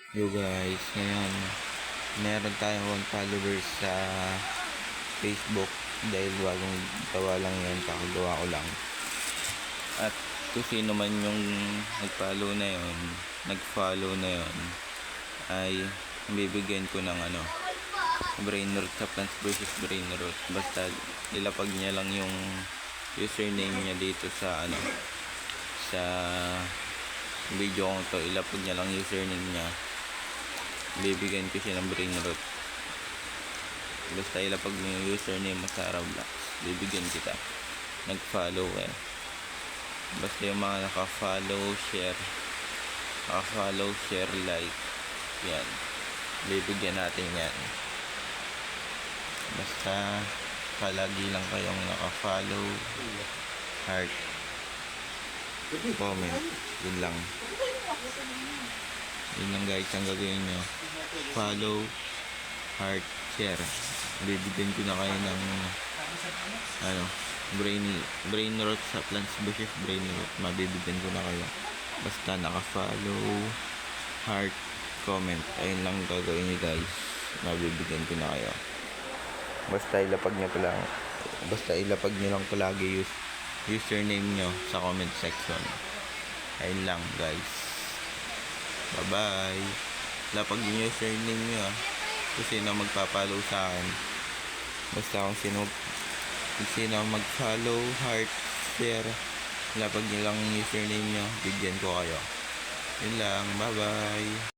Yo guys, ngayon meron tayong 1 followers sa Facebook dahil bagong gawa lang yan, kakagawa ko lang. At kung sino man yung nag-follow na yon ay bibigyan ko ng brain rot sa Plants vs Brain Rot. Basta ilapag niya lang yung username niya dito sa sa video ko to, ilapag niya lang username niya, bibigyan ko siya ng brain rot. Basta ilapag mo yung username mo sa Roblox, bibigyan kita. Nag-follow basta yung mga naka-follow, share, like, yan, bibigyan natin yan. Basta palagi lang kayong naka-follow, heart, comment, yun lang guys ang gagawin nyo. Follow, heart, share, bibigyan ko na kayo ng brain rot sa Plants vs Brain Rot. Mabibigyan ko na kayo basta naka-follow, heart, comment. Ayun lang gagawin nyo guys, mabibigyan ko na kayo. Basta ilapag nyo lang palagi username nyo sa comment section. Ayun lang guys, bye bye. Lapag yung username nyo kung sino magpa-follow sa akin. Basta kung sino mag-follow, heart, share, lapag nyo lang yung username nyo, bigyan ko kayo. Yun lang, bye bye.